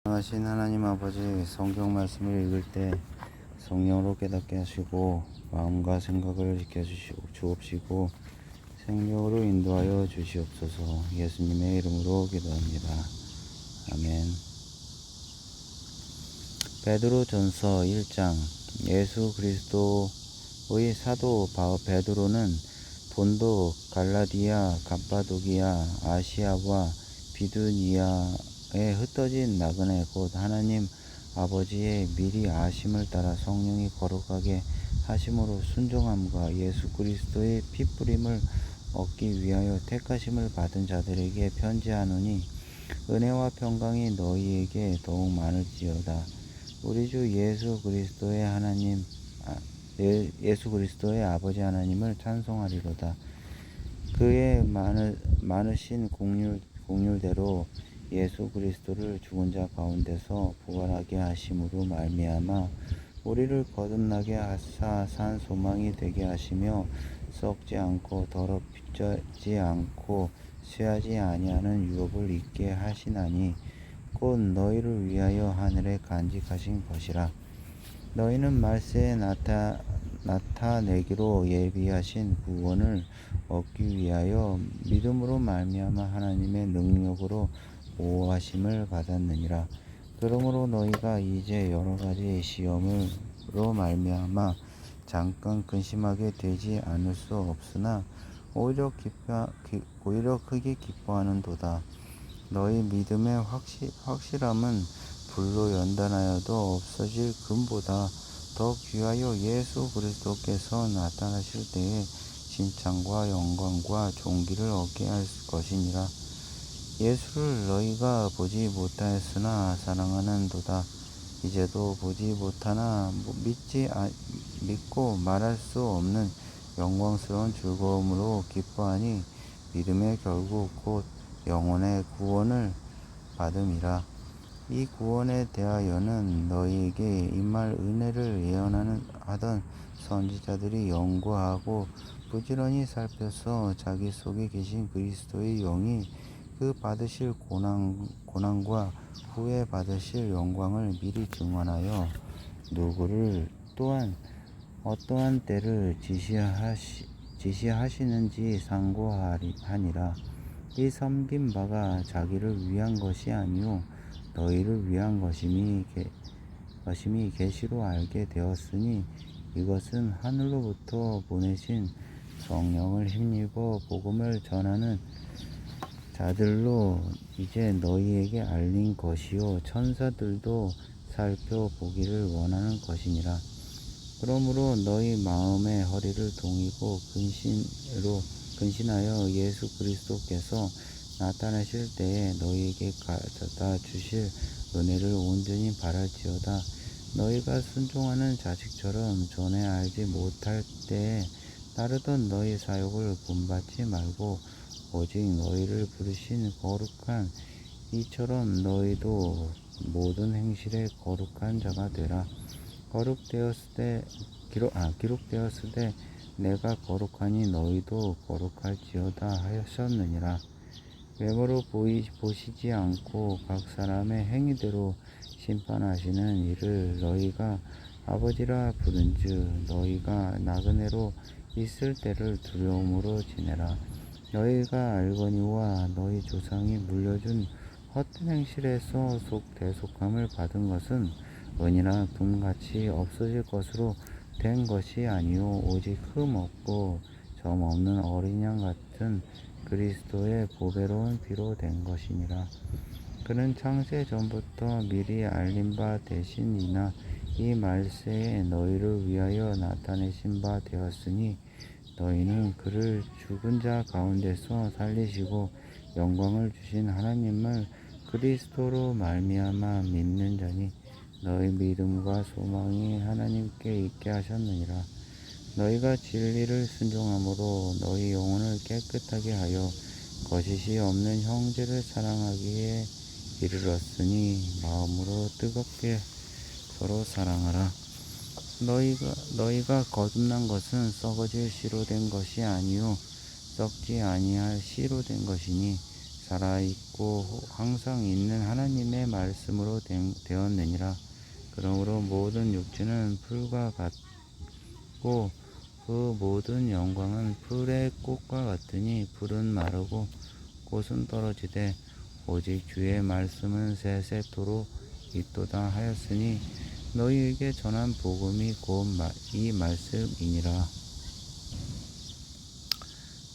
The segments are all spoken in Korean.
하신 하나님 아버지, 성경 말씀을 읽을 때 성령으로 깨닫게 하시고 마음과 생각을 지켜주옵시고 생명으로 인도하여 주시옵소서. 예수님의 이름으로 기도합니다. 아멘. 베드로전서 1장. 예수 그리스도의 사도 베드로는 본도, 갈라디아, 갑바도기아, 아시아와 비두니아에 흩어진 나그네 곧 하나님 아버지의 미리 아심을 따라 성령이 거룩하게 하심으로 순종함과 예수 그리스도의 피뿌림을 얻기 위하여 택하심을 받은 자들에게 편지하노니, 은혜와 평강이 너희에게 더욱 많을지어다. 우리 주 예수 그리스도의 아버지 하나님을 찬송하리로다. 그의 많으신 공률대로 예수 그리스도를 죽은 자 가운데서 부활하게 하심으로 말미암아 우리를 거듭나게 하사 산 소망이 되게 하시며 썩지 않고 더럽히지 않고 쇠하지 아니하는 유업을 있게 하시나니, 곧 너희를 위하여 하늘에 간직하신 것이라. 너희는 말세에 나타내기로 예비하신 구원을 얻기 위하여 믿음으로 말미암아 하나님의 능력으로 보호하심을 받았느니라. 그러므로 너희가 이제 여러가지 시험으로 말미암아 잠깐 근심하게 되지 않을 수 없으나 오히려 크게 기뻐하는도다. 너희 믿음의 확실함은 불로 연단하여도 없어질 금보다 더 귀하여 예수 그리스도께서 나타나실 때에 칭찬과 영광과 존귀를 얻게 할 것이니라. 예수를 너희가 보지 못하였으나 사랑하는도다. 이제도 보지 못하나 믿고 말할 수 없는 영광스러운 즐거움으로 기뻐하니, 믿음의 결국 곧 영혼의 구원을 받음이라. 이 구원에 대하여는 너희에게 임할 은혜를 예언하던 선지자들이 연구하고 부지런히 살펴서 자기 속에 계신 그리스도의 영이 그 받으실 고난과 후에 받으실 영광을 미리 증언하여 누구를 또한 어떠한 때를 지시하시는지 상고하니라. 이 섬긴 바가 자기를 위한 것이 아니요 너희를 위한 것임이 계시로 알게 되었으니, 이것은 하늘로부터 보내신 성령을 힘입어 복음을 전하는 자들로 이제 너희에게 알린 것이요 천사들도 살펴보기를 원하는 것이니라. 그러므로 너희 마음의 허리를 동이고 근신하여 예수 그리스도께서 나타나실 때에 너희에게 가져다 주실 은혜를 온전히 바랄지어다. 너희가 순종하는 자식처럼 전에 알지 못할 때에 따르던 너희 사욕을 본받지 말고 오직 너희를 부르신 거룩한 이처럼 너희도 모든 행실에 거룩한 자가 되라. 기록되었으되 내가 거룩하니 너희도 거룩할지어다 하셨느니라. 외모로 보시지 않고 각 사람의 행위대로 심판하시는 이를 너희가 아버지라 부른즉, 너희가 나그네로 있을 때를 두려움으로 지내라. 너희가 알거니와 너희 조상이 물려준 헛된 행실에서 대속함을 받은 것은 은이나 금같이 없어질 것으로 된 것이 아니요 오직 흠 없고 점 없는 어린 양 같은 그리스도의 보배로운 피로 된 것이니라. 그는 창세 전부터 미리 알린 바 되시니나 이 말세에 너희를 위하여 나타내신 바 되었으니, 너희는 그를 죽은 자 가운데서 살리시고 영광을 주신 하나님을 그리스도로 말미암아 믿는 자니, 너희 믿음과 소망이 하나님께 있게 하셨느니라. 너희가 진리를 순종함으로 너희 영혼을 깨끗하게 하여 거짓이 없는 형제를 사랑하기에 이르렀으니, 마음으로 뜨겁게 서로 사랑하라. 너희가 거듭난 것은 썩어질 씨로 된 것이 아니요 썩지 아니할 씨로 된 것이니, 살아있고 항상 있는 하나님의 말씀으로 되었느니라. 그러므로 모든 육체는 풀과 같고 그 모든 영광은 풀의 꽃과 같으니 풀은 마르고 꽃은 떨어지되 오직 주의 말씀은 세세토록 있도다 하였으니 너희에게 전한 복음이 곧 이 말씀이니라.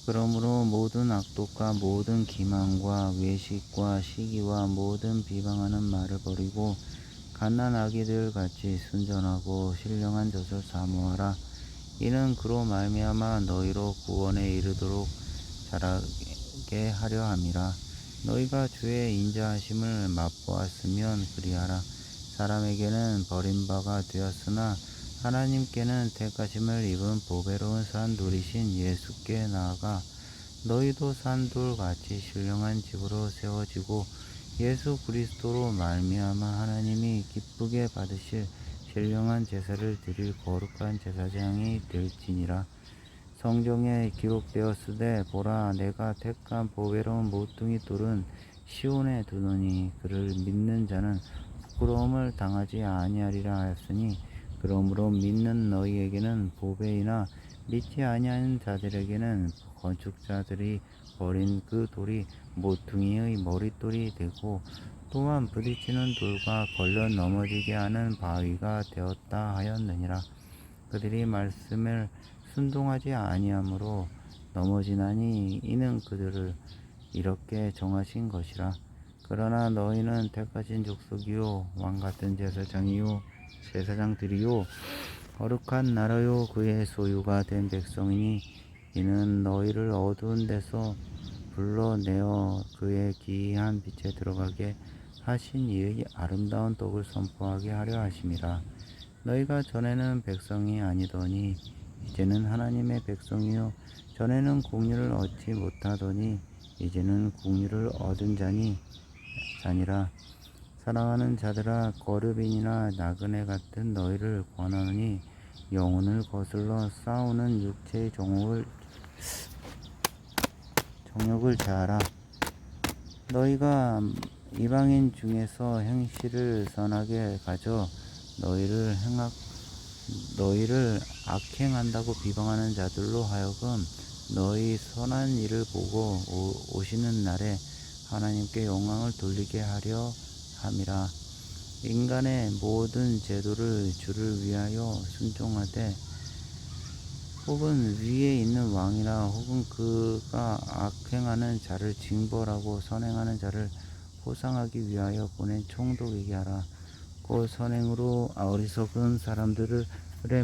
그러므로 모든 악독과 모든 기만과 외식과 시기와 모든 비방하는 말을 버리고 갓난아기들 같이 순전하고 신령한 젖을 사모하라. 이는 그로 말미암아 너희로 구원에 이르도록 자라게 하려 함이라. 너희가 주의 인자하심을 맛보았으면 그리하라. 사람에게는 버림바가 되었으나 하나님께는 택하심을 입은 보배로운 산돌이신 예수께 나아가 너희도 산돌같이 신령한 집으로 세워지고 예수 그리스도로 말미암아 하나님이 기쁘게 받으실 신령한 제사를 드릴 거룩한 제사장이 될지니라. 성경에 기록되었으되 보라 내가 택한 보배로운 모퉁이 돌은 시온에 두노니 그를 믿는 자는 부끄러움을 당하지 아니하리라 하였으니 그러므로 믿는 너희에게는 보배이나 믿지 아니하는 자들에게는 건축자들이 버린 그 돌이 모퉁이의 머릿돌이 되고 또한 부딪히는 돌과 걸려 넘어지게 하는 바위가 되었다 하였느니라. 그들이 말씀을 순종하지 아니하므로 넘어지나니 이는 그들을 이렇게 정하신 것이라. 그러나 너희는 택하신 족속이요 왕같은 제사장들이요 거룩한 나라요 그의 소유가 된 백성이니 이는 너희를 어두운 데서 불러내어 그의 기이한 빛에 들어가게 하신 이의 아름다운 떡을 선포하게 하려 하심이라. 너희가 전에는 백성이 아니더니 이제는 하나님의 백성이요 전에는 국류를 얻지 못하더니 이제는 국류를 얻은 자니라. 사랑하는 자들아 거르빈이나 나그네 같은 너희를 권하노니 영혼을 거슬러 싸우는 육체의 정욕을 제하라. 너희가 이방인 중에서 행실을 선하게 가져 너희를 악행한다고 비방하는 자들로 하여금 너희 선한 일을 보고 오시는 날에 하나님께 영광을 돌리게 하려 함이라. 인간의 모든 제도를 주를 위하여 순종하되 혹은 위에 있는 왕이나 혹은 그가 악행하는 자를 징벌하고 선행하는 자를 보상하기 위하여 보낸 총독에게 하라. 곧 선행으로 어리석은 사람들의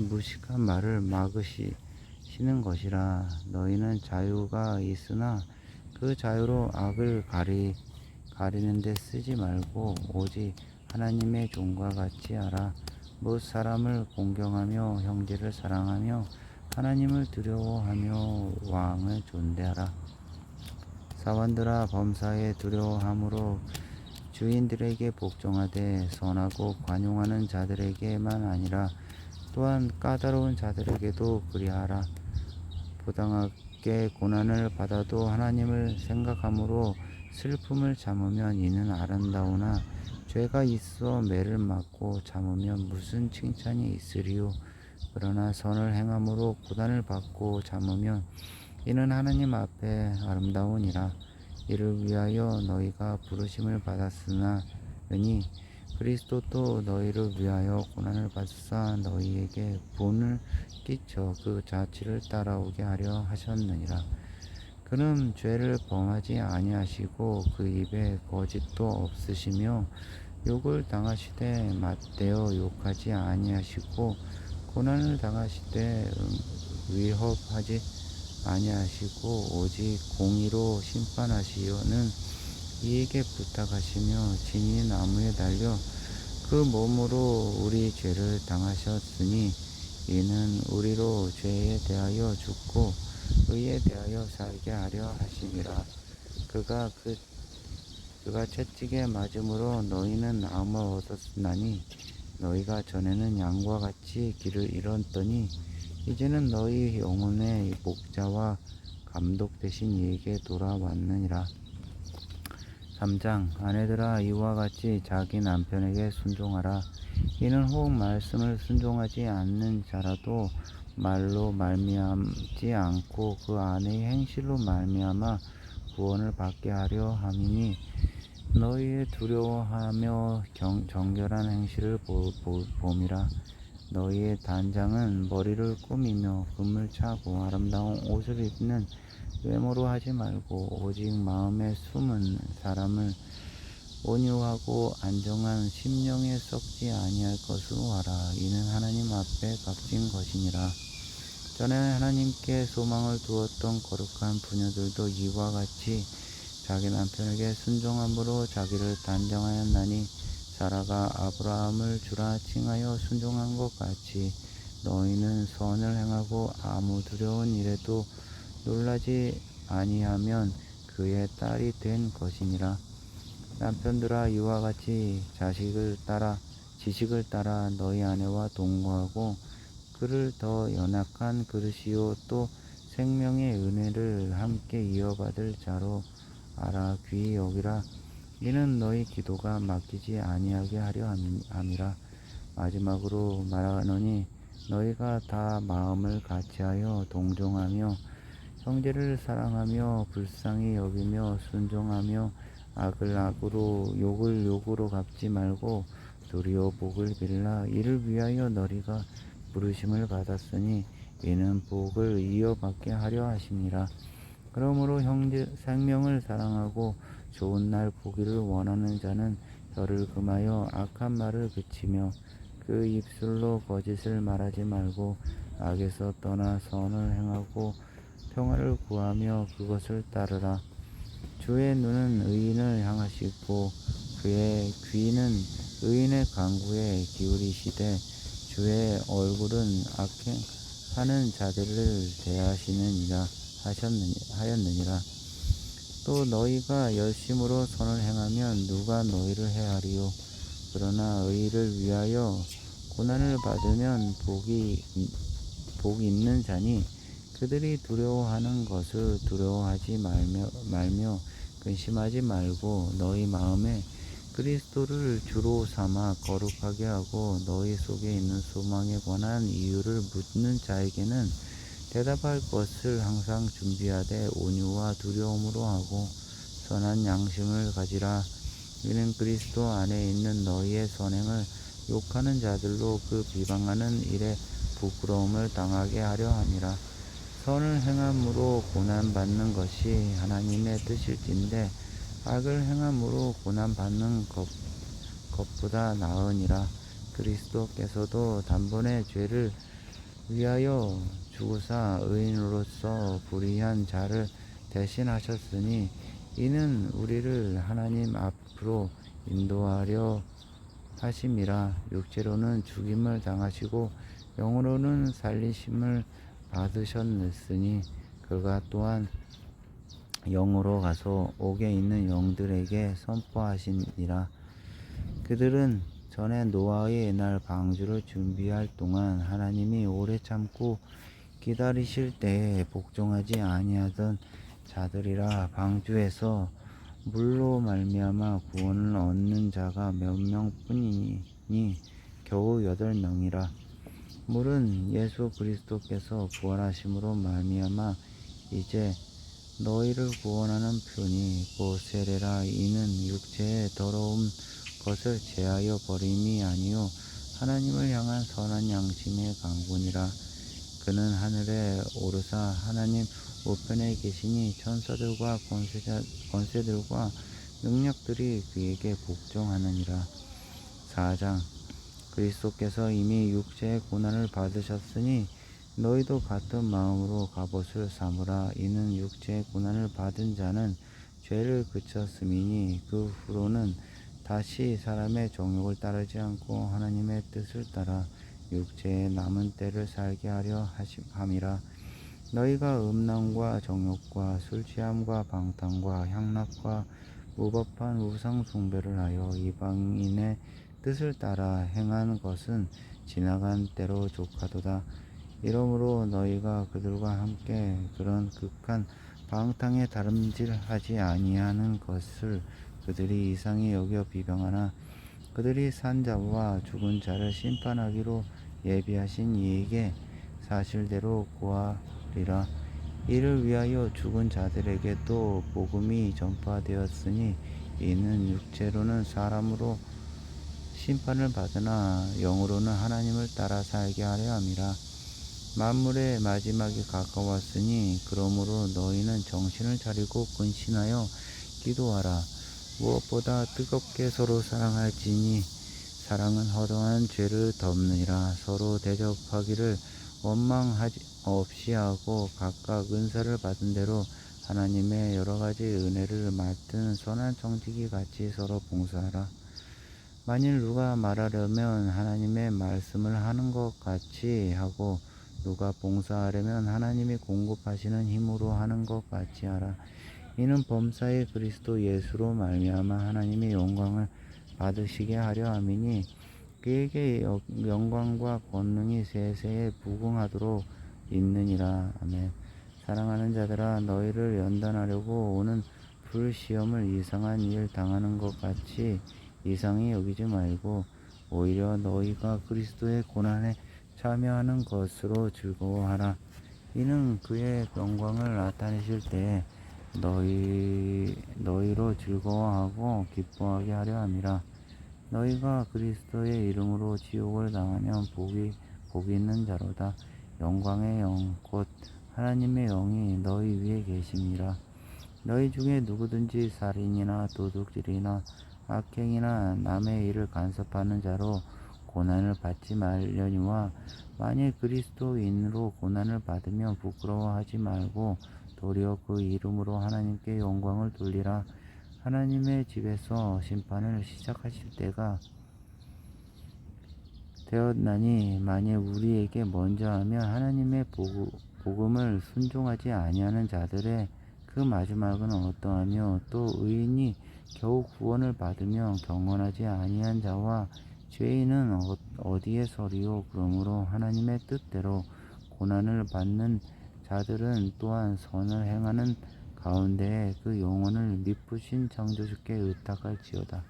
무식한 말을 막으시는 것이라. 너희는 자유가 있으나 그 자유로 악을 가리는 데 쓰지 말고 오직 하나님의 종과 같이 하라. 못 사람을 공경하며 형제를 사랑하며 하나님을 두려워하며 왕을 존대하라. 사원들아 범사에 두려워함으로 주인들에게 복종하되 선하고 관용하는 자들에게만 아니라 또한 까다로운 자들에게도 그리하라. 부당하게 고난을 받아도 하나님을 생각함으로 슬픔을 참으면 이는 아름다우나 죄가 있어 매를 맞고 참으면 무슨 칭찬이 있으리요. 그러나 선을 행함으로 고난을 받고 참으면 이는 하나님 앞에 아름다우니라. 이를 위하여 너희가 부르심을 받았으니 그리스도도 너희를 위하여 고난을 받사 너희에게 본을 끼쳐 그 자취를 따라오게 하려 하셨느니라. 그는 죄를 범하지 아니하시고 그 입에 거짓도 없으시며 욕을 당하시되 맞대어 욕하지 아니하시고 고난을 당하시되 위협하지 아니하시고 오직 공의로 심판하시려는 이에게 부탁하시며 진이 나무에 달려 그 몸으로 우리 죄를 당하셨으니 이는 우리로 죄에 대하여 죽고 의에 대하여 살게 하려 하심이라. 그가 채찍에 맞음으로 너희는 나음을 얻었나니 너희가 전에는 양과 같이 길을 잃었더니 이제는 너희 영혼의 목자와 감독 되신 이에게 돌아왔느니라. 3장 아내들아 이와 같이 자기 남편에게 순종하라. 이는 혹 말씀을 순종하지 않는 자라도 말로 말미암지 않고 그 아내의 행실로 말미암아 구원을 받게 하려 함이니 너희의 두려워하며 정결한 행실을 봄이라. 너희의 단장은 머리를 꾸미며 금을 차고 아름다운 옷을 입는 외모로 하지 말고 오직 마음에 숨은 사람을 온유하고 안정한 심령에 썩지 아니할 것으로 하라. 이는 하나님 앞에 값진 것이니라. 전에 하나님께 소망을 두었던 거룩한 부녀들도 이와 같이 자기 남편에게 순종함으로 자기를 단정하였나니 사라가 아브라함을 주라 칭하여 순종한 것 같이 너희는 선을 행하고 아무 두려운 일에도 놀라지 아니하면 그의 딸이 된 것이니라. 남편들아 이와 같이 지식을 따라 너희 아내와 동거하고 그를 더 연약한 그릇이요 또 생명의 은혜를 함께 이어받을 자로 알아 귀히 여기라. 이는 너희 기도가 막히지 아니하게 하려 함이라. 마지막으로 말하노니 너희가 다 마음을 같이하여 동정하며 형제를 사랑하며 불쌍히 여기며 순종하며 악을 악으로 욕을 욕으로 갚지 말고 도리어 복을 빌라. 이를 위하여 너희가 부르심을 받았으니 이는 복을 이어받게 하려 하심이라. 그러므로 형제 생명을 사랑하고 좋은 날 보기를 원하는 자는 혀를 금하여 악한 말을 그치며 그 입술로 거짓을 말하지 말고 악에서 떠나 선을 행하고 평화를 구하며 그것을 따르라. 주의 눈은 의인을 향하시고 그의 귀는 의인의 간구에 기울이시되 주의 얼굴은 악행하는 자들을 대하시느니라 하였느니라. 또 너희가 열심으로 선을 행하면 누가 너희를 해하리요. 그러나 의를 위하여 고난을 받으면 복이 있는 자니 그들이 두려워하는 것을 두려워하지 말며 근심하지 말고 너희 마음에 그리스도를 주로 삼아 거룩하게 하고 너희 속에 있는 소망에 관한 이유를 묻는 자에게는 대답할 것을 항상 준비하되 온유와 두려움으로 하고 선한 양심을 가지라. 이는 그리스도 안에 있는 너희의 선행을 욕하는 자들로 그 비방하는 일에 부끄러움을 당하게 하려 함이라. 선을 행함으로 고난받는 것이 하나님의 뜻일진데 악을 행함으로 고난받는 것보다 나으니라. 그리스도께서도 단번에 죄를 위하여 죽으사 의인으로서 불의한 자를 대신하셨으니 이는 우리를 하나님 앞으로 인도하려 하심이라. 육체로는 죽임을 당하시고 영으로는 살리심을 받으셨으니 그가 또한 영으로 가서 옥에 있는 영들에게 선포하시니라. 그들은 전에 노아의 날 방주를 준비할 동안 하나님이 오래 참고 기다리실 때에 복종하지 아니하던 자들이라. 방주에서 물로 말미암아 구원을 얻는 자가 몇 명뿐이니 겨우 8명이라. 물은 예수 그리스도께서 부활하심으로 말미암아 이제 너희를 구원하는 표니 곧 세례라. 이는 육체의 더러운 것을 제하여 버림이 아니요 하나님을 향한 선한 양심의 강군이라. 그는 하늘에 오르사 하나님 우편에 계시니 천사들과 권세들과 능력들이 그에게 복종하느니라. 4장 그리스도께서 이미 육체의 고난을 받으셨으니 너희도 같은 마음으로 갑옷을 삼으라. 이는 육체의 고난을 받은 자는 죄를 그쳤음이니 그 후로는 다시 사람의 정욕을 따르지 않고 하나님의 뜻을 따라 육체의 남은 때를 살게 하려 함이라. 너희가 음란과 정욕과 술 취함과 방탕과 향락과 무법한 우상 숭배를 하여 이방인의 뜻을 따라 행한 것은 지나간 때로 족하도다. 이러므로 너희가 그들과 함께 그런 극한 방탕에 다름질하지 아니하는 것을 그들이 이상히 여겨 비방하나 그들이 산 자와 죽은 자를 심판하기로 예비하신 이에게 사실대로 고하리라. 이를 위하여 죽은 자들에게도 복음이 전파되었으니 이는 육체로는 사람으로 심판을 받으나 영으로는 하나님을 따라 살게 하려 함이라. 만물의 마지막이 가까웠으니 그러므로 너희는 정신을 차리고 근신하여 기도하라. 무엇보다 뜨겁게 서로 사랑할지니 사랑은 허다한 죄를 덮느니라. 서로 대접하기를 원망하지 없이 하고 각각 은사를 받은 대로 하나님의 여러 가지 은혜를 맡은 선한 청지기 같이 서로 봉사하라. 만일 누가 말하려면 하나님의 말씀을 하는 것 같이 하고 누가 봉사하려면 하나님이 공급하시는 힘으로 하는 것 같이 하라. 이는 범사의 그리스도 예수로 말미암아 하나님의 영광을 받으시게 하려 함이니 그에게 영광과 권능이 세세에 부응하도록 있느니라. 아멘. 사랑하는 자들아, 너희를 연단하려고 오는 불시험을 이상한 일 당하는 것 같이 이상히 여기지 말고 오히려 너희가 그리스도의 고난에 참여하는 것으로 즐거워하라. 이는 그의 영광을 나타내실 때에 너희로 즐거워하고 기뻐하게 하려 함이라. 너희가 그리스도의 이름으로 지옥을 당하면 복이 있는 자로다. 영광의 영 곧 하나님의 영이 너희 위에 계심이라. 너희 중에 누구든지 살인이나 도둑질이나 악행이나 남의 일을 간섭하는 자로 고난을 받지 말려니와 만일 그리스도인으로 고난을 받으면 부끄러워하지 말고 도리어 그 이름으로 하나님께 영광을 돌리라. 하나님의 집에서 심판을 시작하실 때가 되었나니 만일 우리에게 먼저 하면 하나님의 복음을 순종하지 아니하는 자들의 그 마지막은 어떠하며 또 의인이 겨우 구원을 받으며 경건하지 아니한 자와 죄인은 어디에 서리요. 그러므로 하나님의 뜻대로 고난을 받는 자들은 또한 선을 행하는 가운데에 그 영혼을 미쁘신 창조주께 의탁할지어다.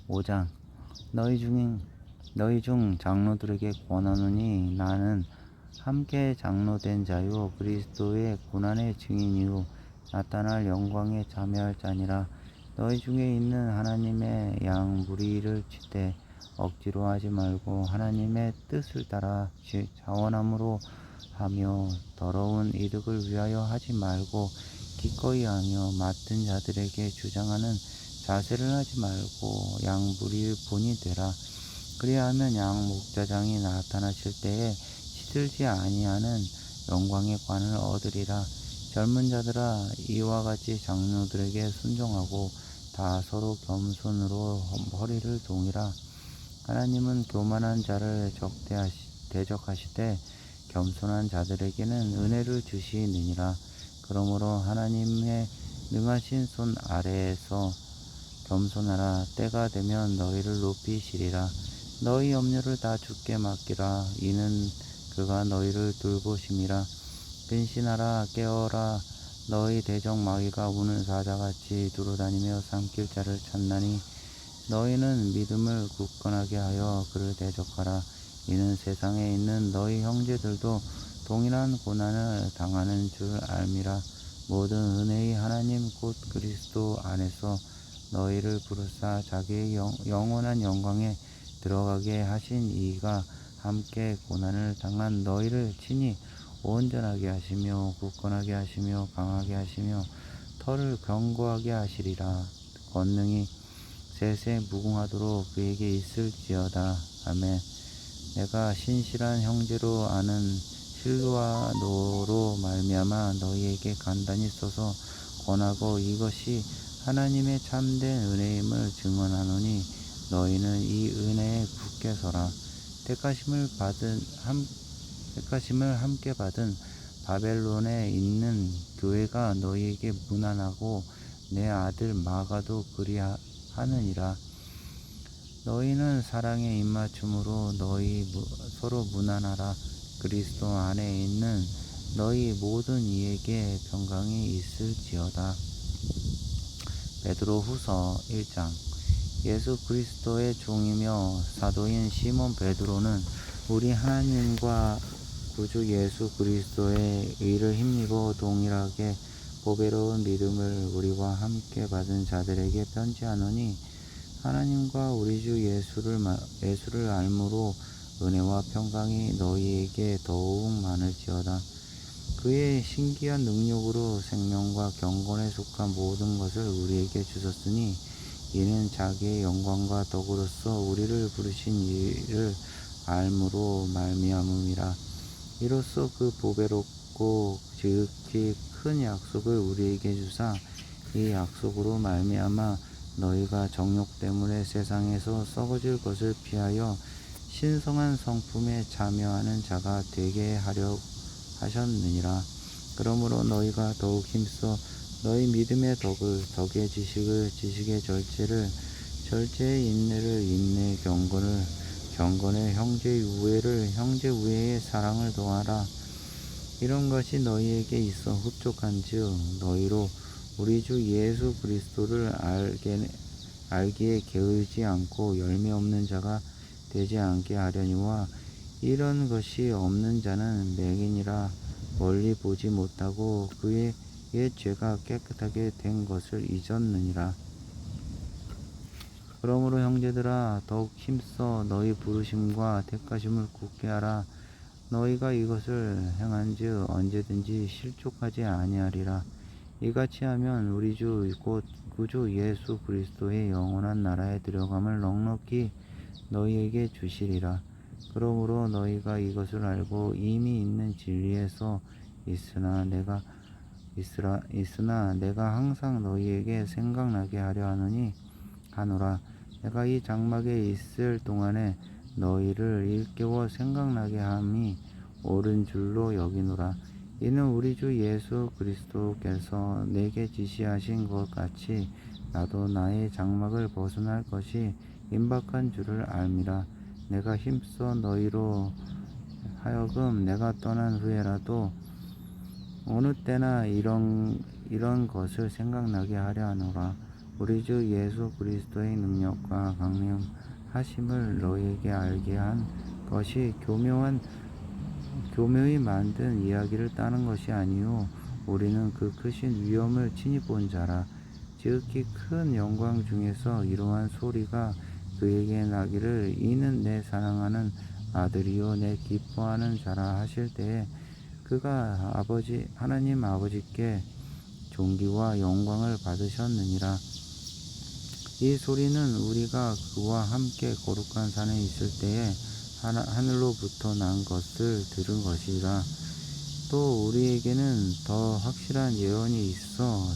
5장. 너희 중 장로들에게 권하노니 나는 함께 장로된 자요 그리스도의 고난의 증인이요 나타날 영광에 참여할 자니라. 너희 중에 있는 하나님의 양 무리를 치되 억지로 하지 말고 하나님의 뜻을 따라 자원함으로 하며 더러운 이득을 위하여 하지 말고 기꺼이 하며 맡은 자들에게 주장하는 자세를 하지 말고 양 무리의 본이 되라. 그리하면 양 목자장이 나타나실 때에 시들지 아니하는 영광의 관을 얻으리라. 젊은 자들아, 이와 같이 장로들에게 순종하고 다 서로 겸손으로 허리를 동이라. 하나님은 교만한 자를 대적하시되 겸손한 자들에게는 은혜를 주시느니라. 그러므로 하나님의 능하신 손 아래에서 겸손하라. 때가 되면 너희를 높이시리라. 너희 염려를 다 주께 맡기라. 이는 그가 너희를 돌보심이라. 근신하라. 깨어라. 너희 대적 마귀가 우는 사자같이 두루다니며 삼킬 자를 찾나니 너희는 믿음을 굳건하게 하여 그를 대적하라. 이는 세상에 있는 너희 형제들도 동일한 고난을 당하는 줄 알미라. 모든 은혜의 하나님 곧 그리스도 안에서 너희를 부르사 자기의 영원한 영광에 들어가게 하신 이가 함께 고난을 당한 너희를 친히 온전하게 하시며 굳건하게 하시며 강하게 하시며 터를 견고하게 하시리라. 권능이 세세 무궁하도록 그에게 있을지어다. 아멘. 내가 신실한 형제로 아는 실루아노로 말미암아 너희에게 간단히 써서 권하고 이것이 하나님의 참된 은혜임을 증언하노니 너희는 이 은혜에 굳게 서라. 택하심을 함께 받은 바벨론에 있는 교회가 너희에게 문안하고 내 아들 마가도 그리하느니라. 너희는 사랑의 입맞춤으로 너희 서로 문안하라. 그리스도 안에 있는 너희 모든 이에게 평강이 있을지어다. 베드로후서 1장. 예수 그리스도의 종이며 사도인 시몬 베드로는 우리 하나님과 구주 예수 그리스도의 의를 힘입어 동일하게 보배로운 믿음을 우리와 함께 받은 자들에게 편지하노니, 하나님과 우리 주 예수를 알므로 은혜와 평강이 너희에게 더욱 많을지어다. 그의 신기한 능력으로 생명과 경건에 속한 모든 것을 우리에게 주셨으니, 이는 자기의 영광과 덕으로서 우리를 부르신 이를 알므로 말미암음이라. 이로써 그 보배롭고 지극히 큰 약속을 우리에게 주사, 이 약속으로 말미암아 너희가 정욕 때문에 세상에서 썩어질 것을 피하여 신성한 성품에 참여하는 자가 되게 하려 하셨느니라. 그러므로 너희가 더욱 힘써 너희 믿음의 덕을, 덕의 지식을, 지식의 절제를, 절제의 인내를, 인내의 경건을, 경건의 형제의 우애를, 형제 우애의 사랑을 더하라. 이런 것이 너희에게 있어 흡족한즉 너희로 우리 주 예수 그리스도를 알기에 게으르지 않고 열매 없는 자가 되지 않게 하려니와, 이런 것이 없는 자는 맹인이라 멀리 보지 못하고 그의 옛 죄가 깨끗하게 된 것을 잊었느니라. 그러므로 형제들아, 더욱 힘써 너희 부르심과 택하심을 굳게 하라. 너희가 이것을 행한즉 언제든지 실족하지 아니하리라. 이같이 하면 우리 주 곧 구주 예수 그리스도의 영원한 나라에 들어감을 넉넉히 너희에게 주시리라. 그러므로 너희가 이것을 알고 이미 있는 진리에서 있으나 내가 항상 너희에게 생각나게 하려 하노라. 내가 이 장막에 있을 동안에 너희를 일깨워 생각나게 함이 옳은 줄로 여기노라. 이는 우리 주 예수 그리스도께서 내게 지시하신 것 같이 나도 나의 장막을 벗어날 것이 임박한 줄을 알미라. 내가 힘써 너희로 하여금 내가 떠난 후에라도 어느 때나 이런 것을 생각나게 하려 하노라. 우리 주 예수 그리스도의 능력과 강림하심을 너희에게 알게 한 것이 교묘히 만든 이야기를 따는 것이 아니요 우리는 그 크신 위엄을 친히 본 자라. 지극히 큰 영광 중에서 이러한 소리가 그에게 나기를, 이는 내 사랑하는 아들이요 내 기뻐하는 자라 하실 때에, 그가 하나님 아버지께 존귀와 영광을 받으셨느니라. 이 소리는 우리가 그와 함께 거룩한 산에 있을 때에 하늘로부터 난 것을 들은 것이라. 또 우리에게는 더 확실한 예언이 있어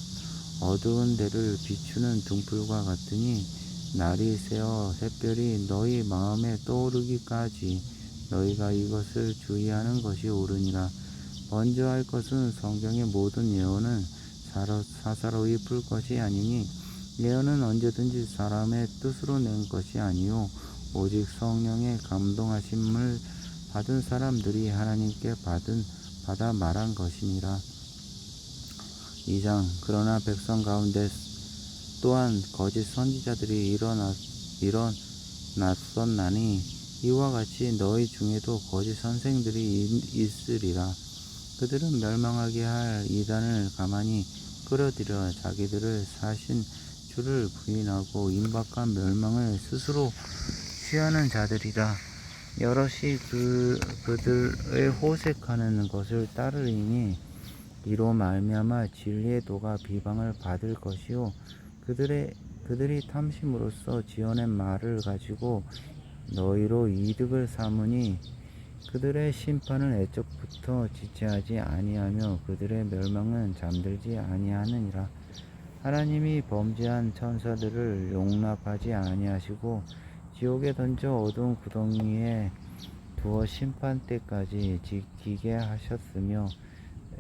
어두운 데를 비추는 등불과 같으니, 날이 새어 샛별이 너희 마음에 떠오르기까지 너희가 이것을 주의하는 것이 옳으니라. 먼저 할 것은 성경의 모든 예언은 사사로이 풀 것이 아니니, 예언은 언제든지 사람의 뜻으로 낸 것이 아니요 오직 성령의 감동하심을 받은 사람들이 하나님께 받아 말한 것이니라. 2장. 그러나 백성 가운데 또한 거짓 선지자들이 일어났었나니, 이와 같이 너희 중에도 거짓 선생들이 있으리라. 그들은 멸망하게 할 이단을 가만히 끌어들여 자기들을 사신 주를 부인하고 임박한 멸망을 스스로 취하는 자들이라. 여럿이 그들의 호색하는 것을 따르리니, 이로 말미암아 진리의 도가 비방을 받을 것이요 그들이 탐심으로써 지어낸 말을 가지고 너희로 이득을 삼으니, 그들의 심판은 애적부터 지체하지 아니하며 그들의 멸망은 잠들지 아니하느니라. 하나님이 범죄한 천사들을 용납하지 아니하시고 지옥에 던져 어두운 구덩이에 두어 심판 때까지 지키게 하셨으며,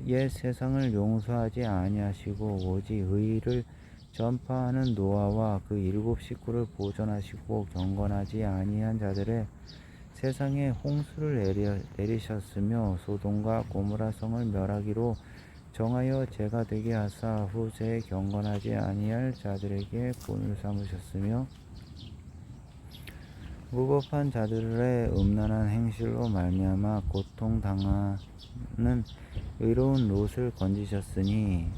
옛 세상을 용서하지 아니하시고 오직 의를 전파하는 노아와 그 7 식구를 보존하시고 경건하지 아니한 자들의 세상에 홍수를 내리셨으며, 소돔과 고모라 성을 멸하기로 정하여 제가 되게 하사 후세에 경건하지 아니할 자들에게 본을 삼으셨으며 무법한 자들의 음란한 행실로 말미암아 고통당하는 의로운 롯을 건지셨으니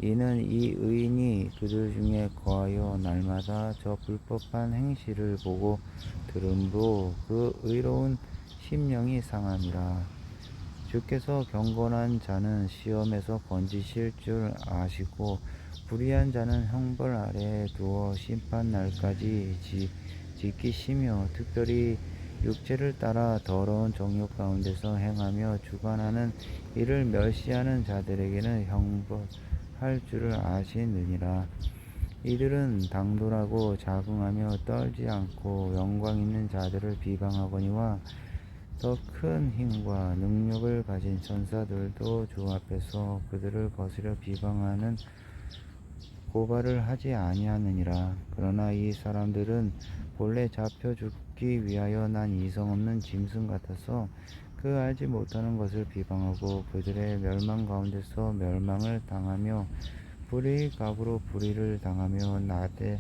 이는 이 의인이 그들 중에 거하여 날마다 저 불법한 행실을 보고 들음으로 그 의로운 심령이 상함이라. 주께서 경건한 자는 시험에서 건지실 줄 아시고 불의한 자는 형벌 아래에 두어 심판 날까지 지키시며 특별히 육체를 따라 더러운 정욕 가운데서 행하며 주관하는 이를 멸시하는 자들에게는 형벌할 줄을 아시느니라. 이들은 당돌하고 자긍하며 떨지 않고 영광 있는 자들을 비방하거니와 더 큰 힘과 능력을 가진 천사들도 주 앞에서 그들을 거스려 비방하는 고발을 하지 아니하느니라. 그러나 이 사람들은 본래 잡혀 죽기 위하여 난 이성 없는 짐승 같아서 그 알지 못하는 것을 비방하고 그들의 멸망 가운데서 멸망을 당하며 불의의 값으로 불의를 당하며 나대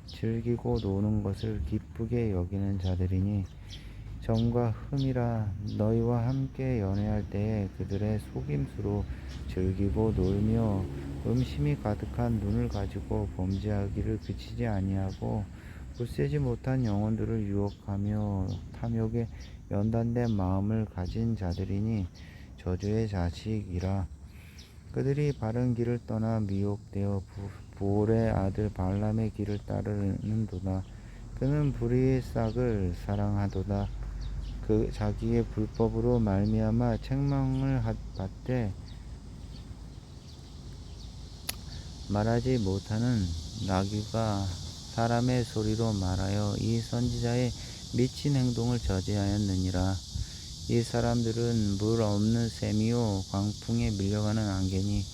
즐기고 노는 것을 기쁘게 여기는 자들이니 점과 흠이라. 너희와 함께 연애할 때에 그들의 속임수로 즐기고 놀며 음심이 가득한 눈을 가지고 범죄하기를 그치지 아니하고 굳세지 못한 영혼들을 유혹하며 탐욕에 연단된 마음을 가진 자들이니 저주의 자식이라. 그들이 바른 길을 떠나 미혹되어 부올의 아들 발람의 길을 따르는도다. 그는 불의의 싹을 사랑하도다. 그 자기의 불법으로 말미암아 책망을 받되 말하지 못하는 나귀가 사람의 소리로 말하여 이 선지자의 미친 행동을 저지하였느니라. 이 사람들은 물 없는 샘이요 광풍에 밀려가는 안개니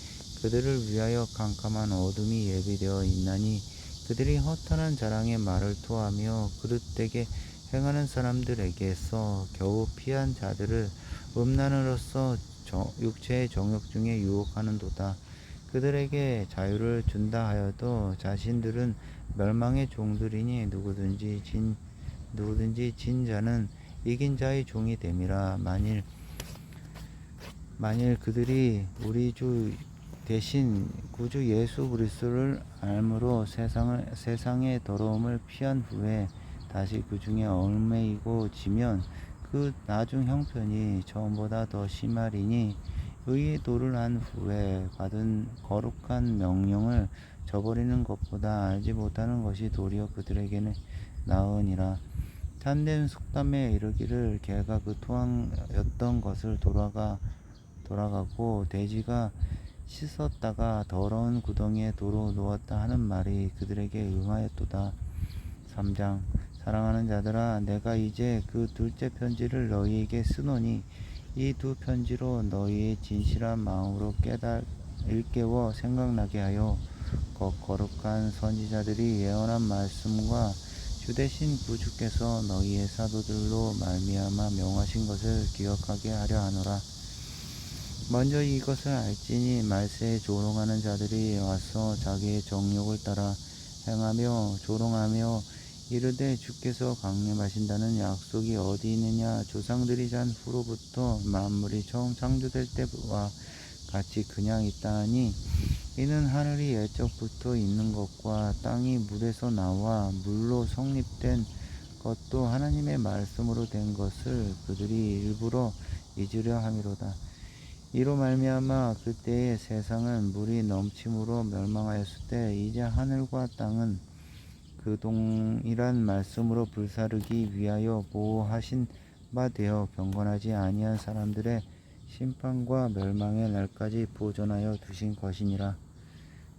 그들을 위하여 캄캄한 어둠이 예비되어 있나니 그들이 허탄한 자랑의 말을 토하며 그릇되게 행하는 사람들에게서 겨우 피한 자들을 음란으로써 육체의 정욕 중에 유혹하는도다. 그들에게 자유를 준다 하여도 자신들은 멸망의 종들이니 누구든지 진 자는 이긴 자의 종이 됨이라. 만일 그들이 우리 주 대신 구주 예수 그리스도를 알므로 세상의 더러움을 피한 후에 다시 그 중에 얽매이고 지면 그 나중 형편이 처음보다 더 심하리니 의의 도를 한 후에 받은 거룩한 명령을 저버리는 것보다 알지 못하는 것이 도리어 그들에게는 나으니라. 참된 속담에 이르기를 개가 그 토항였던 것을 돌아가고 돼지가 씻었다가 더러운 구덩이에 도로 놓았다 하는 말이 그들에게 응하였도다. 3장. 사랑하는 자들아, 내가 이제 그 둘째 편지를 너희에게 쓰노니 이 두 편지로 너희의 진실한 마음으로 일깨워 생각나게 하여 거룩한 선지자들이 예언한 말씀과 주대신 구주께서 너희의 사도들로 말미암아 명하신 것을 기억하게 하려 하노라. 먼저 이것을 알지니 말세에 조롱하는 자들이 와서 자기의 정욕을 따라 행하며 조롱하며 이르되 주께서 강림하신다는 약속이 어디 있느냐. 조상들이 잔 후로부터 만물이 처음 창조될 때와 같이 그냥 있다 하니 이는 하늘이 예적부터 있는 것과 땅이 물에서 나와 물로 성립된 것도 하나님의 말씀으로 된 것을 그들이 일부러 잊으려 함이로다. 이로 말미암아 그때의 세상은 물이 넘침으로 멸망하였을 때 이제 하늘과 땅은 그 동일한 말씀으로 불사르기 위하여 보호하신 바 되어 경건하지 아니한 사람들의 심판과 멸망의 날까지 보존하여 두신 것이니라.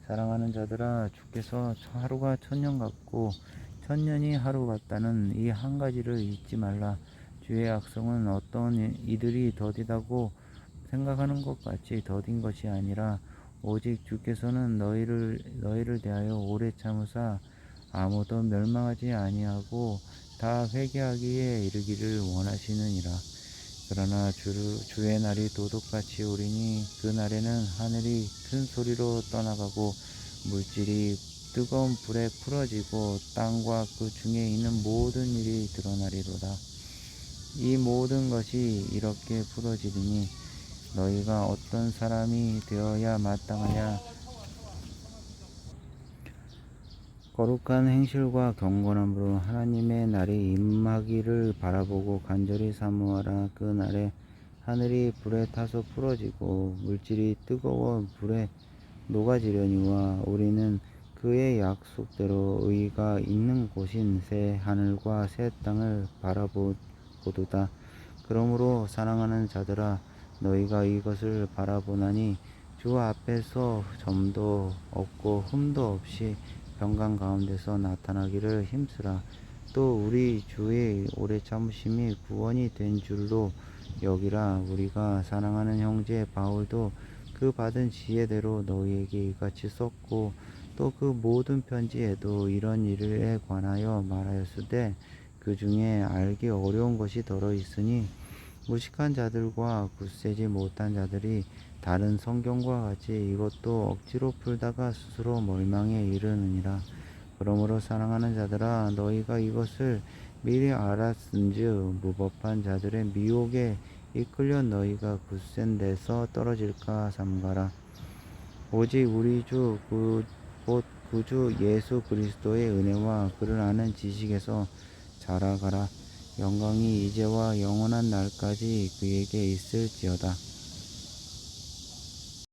사랑하는 자들아, 주께서 하루가 천년 같고 천년이 하루 같다는 이 한 가지를 잊지 말라. 주의 약속은 어떤 이들이 더디다고 생각하는 것 같이 더딘 것이 아니라 오직 주께서는 너희를 대하여 오래 참으사 아무도 멸망하지 아니하고 다 회개하기에 이르기를 원하시느니라. 그러나 주의 날이 도둑같이 오리니 그 날에는 하늘이 큰 소리로 떠나가고 물질이 뜨거운 불에 풀어지고 땅과 그 중에 있는 모든 일이 드러나리로다. 이 모든 것이 이렇게 풀어지리니 너희가 어떤 사람이 되어야 마땅하냐. 거룩한 행실과 경건함으로 하나님의 날이 임하기를 바라보고 간절히 사모하라. 그 날에 하늘이 불에 타서 풀어지고 물질이 뜨거워 불에 녹아지려니와 우리는 그의 약속대로 의가 있는 곳인 새 하늘과 새 땅을 바라보도다. 그러므로 사랑하는 자들아, 너희가 이것을 바라보나니 주 앞에서 점도 없고 흠도 없이 평강 가운데서 나타나기를 힘쓰라. 또 우리 주의 오래 참으심이 구원이 된 줄로 여기라. 우리가 사랑하는 형제 바울도 그 받은 지혜대로 너희에게 이같이 썼고 또 그 모든 편지에도 이런 일에 관하여 말하였으되 그 중에 알기 어려운 것이 더러 있으니 무식한 자들과 굳세지 못한 자들이 다른 성경과 같이 이것도 억지로 풀다가 스스로 멸망에 이르느니라. 그러므로 사랑하는 자들아, 너희가 이것을 미리 알았은즉 무법한 자들의 미혹에 이끌려 너희가 굳센 데서 떨어질까 삼가라. 오직 우리 주 곧 구주 예수 그리스도의 은혜와 그를 아는 지식에서 자라가라. 영광이 이제와 영원한 날까지 그에게 있을지어다.